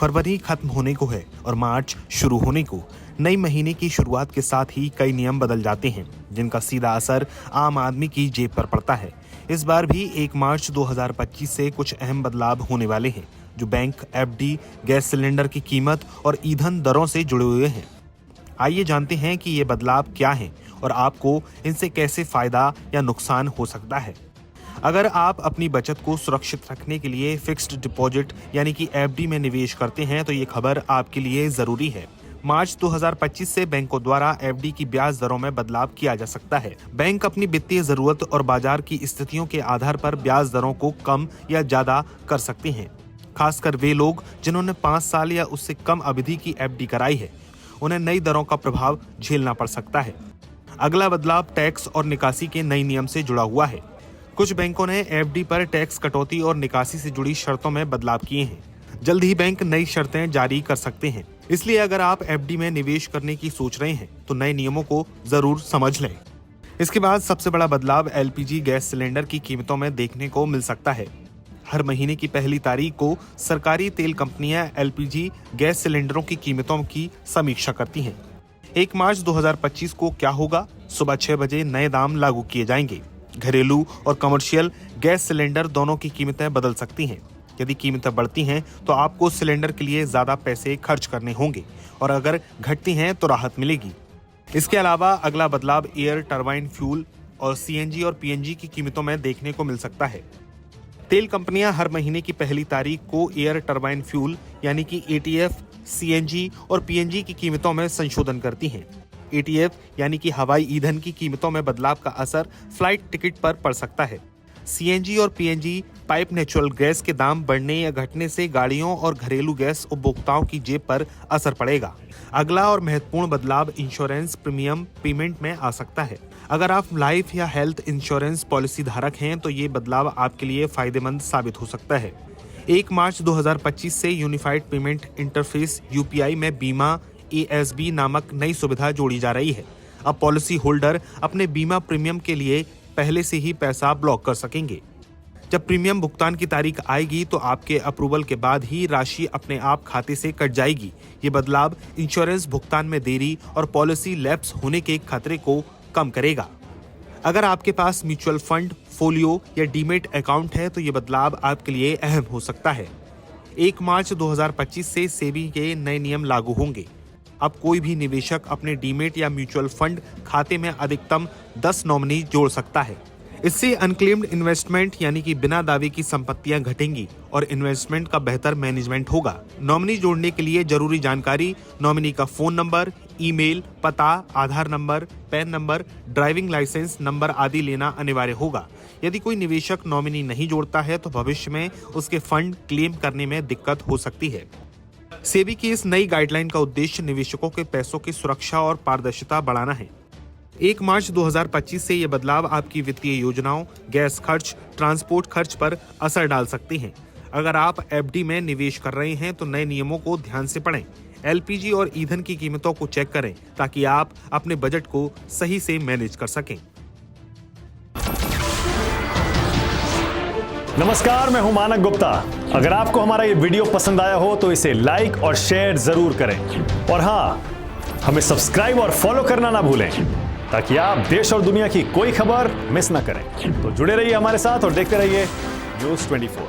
फरवरी खत्म होने को है और मार्च शुरू होने को। नए महीने की शुरुआत के साथ ही कई नियम बदल जाते हैं, जिनका सीधा असर आम आदमी की जेब पर पड़ता है। इस बार भी 1 मार्च 2025 से कुछ अहम बदलाव होने वाले हैं, जो बैंक, एफडी, गैस सिलेंडर की कीमत और ईंधन दरों से जुड़े हुए हैं। आइए जानते हैं कि ये बदलाव क्या हैं और आपको इनसे कैसे फायदा या नुकसान हो सकता है। अगर आप अपनी बचत को सुरक्षित रखने के लिए फिक्स्ड डिपॉजिट यानी कि एफडी में निवेश करते हैं तो ये खबर आपके लिए जरूरी है। मार्च 2025 से बैंकों द्वारा एफडी की ब्याज दरों में बदलाव किया जा सकता है। बैंक अपनी वित्तीय जरूरत और बाजार की स्थितियों के आधार पर ब्याज दरों को कम या ज्यादा कर सकते हैं। खासकर वे लोग जिन्होंने 5 साल या उससे कम अवधि की एफडी कराई है, उन्हें नई दरों का प्रभाव झेलना पड़ सकता है। अगला बदलाव टैक्स और निकासी के नए नियम से जुड़ा हुआ है। कुछ बैंकों ने एफडी पर टैक्स कटौती और निकासी से जुड़ी शर्तों में बदलाव किए हैं। जल्द ही बैंक नई शर्तें जारी कर सकते हैं, इसलिए अगर आप एफडी में निवेश करने की सोच रहे हैं तो नए नियमों को जरूर समझ लें। इसके बाद सबसे बड़ा बदलाव एलपीजी गैस सिलेंडर की कीमतों में देखने को मिल सकता है। हर महीने की पहली तारीख को सरकारी तेल कंपनियां एलपीजी गैस सिलेंडरों की कीमतों की समीक्षा करती हैं। 1 मार्च 2025 को क्या होगा? सुबह 6 बजे नए दाम लागू किए जाएंगे। घरेलू और कमर्शियल गैस सिलेंडर दोनों की कीमतें बदल सकती हैं। यदि कीमतें बढ़ती हैं तो आपको सिलेंडर के लिए ज्यादा पैसे खर्च करने होंगे और अगर घटती हैं तो राहत मिलेगी। इसके अलावा अगला बदलाव एयर टरबाइन फ्यूल और सीएनजी और पीएनजी की कीमतों में देखने को मिल सकता है। तेल कंपनियां हर महीने की पहली तारीख को एयर टरबाइन फ्यूल यानी कि एटीएफ, सीएनजी और पीएनजी की कीमतों में संशोधन करती हैं। एटीएफ यानी कि हवाई ईंधन की कीमतों में बदलाव का असर फ्लाइट टिकट पर पड़ सकता है। सीएनजी और पीएनजी पाइप नेचुरल गैस के दाम बढ़ने या घटने से गाड़ियों और घरेलू गैस उपभोक्ताओं की जेब पर असर पड़ेगा। अगला और महत्वपूर्ण बदलाव इंश्योरेंस प्रीमियम पेमेंट में आ सकता है। अगर आप लाइफ या हेल्थ इंश्योरेंस पॉलिसी धारक हैं तो ये बदलाव आपके लिए फायदेमंद साबित हो सकता है। 1 मार्च 2025 से यूनिफाइड पेमेंट इंटरफेस यूपीआई में बीमा एएसबी नामक नई सुविधा जोड़ी जा रही है। अब पॉलिसी होल्डर अपने बीमा प्रीमियम के लिए पहले से ही पैसा ब्लॉक कर सकेंगे। जब प्रीमियम भुगतान की तारीख आएगी तो आपके अप्रूवल के बाद ही राशि अपने आप खाते से कट जाएगी। ये बदलाव इंश्योरेंस भुगतान में देरी और पॉलिसी लैप्स होने के खतरे को कम करेगा। अगर आपके पास म्यूचुअल फंड, फोलियो या डीमेट अकाउंट है तो ये बदलाव आपके लिए अहम हो सकता है। 1 मार्च 2025 से सेबी के नए नियम लागू होंगे। अब कोई भी निवेशक अपने डीमेट या म्यूचुअल फंड खाते में अधिकतम 10 नॉमिनी जोड़ सकता है। इससे अनक्लेम्ड इन्वेस्टमेंट यानी कि बिना दावे की संपत्तियां घटेंगी और इन्वेस्टमेंट का बेहतर मैनेजमेंट होगा। नॉमिनी जोड़ने के लिए जरूरी जानकारी: नॉमिनी का फोन नंबर, ईमेल, पता, Aadhaar number, PAN number, driving licence number आदि लेना अनिवार्य होगा। यदि कोई निवेशक नॉमिनी नहीं जोड़ता है तो भविष्य में उसके फंड क्लेम करने में दिक्कत हो सकती है। सेबी की इस नई गाइडलाइन का उद्देश्य निवेशकों के पैसों की सुरक्षा और पारदर्शिता बढ़ाना है। 1 मार्च 2025 से ये बदलाव आपकी वित्तीय योजनाओं, गैस खर्च, ट्रांसपोर्ट खर्च पर असर डाल सकते हैं। अगर आप एफडी में निवेश कर रहे हैं तो नए नियमों को ध्यान से पढ़ें। एलपीजी और ईंधन की कीमतों को चेक करें ताकि आप अपने बजट को सही से मैनेज कर सकें। नमस्कार, मैं हूं मानक गुप्ता। अगर आपको हमारा ये वीडियो पसंद आया हो तो इसे लाइक और शेयर जरूर करें और हाँ, हमें सब्सक्राइब और फॉलो करना ना भूलें ताकि आप देश और दुनिया की कोई खबर मिस ना करें। तो जुड़े रहिए हमारे साथ और देखते रहिए न्यूज़ 24।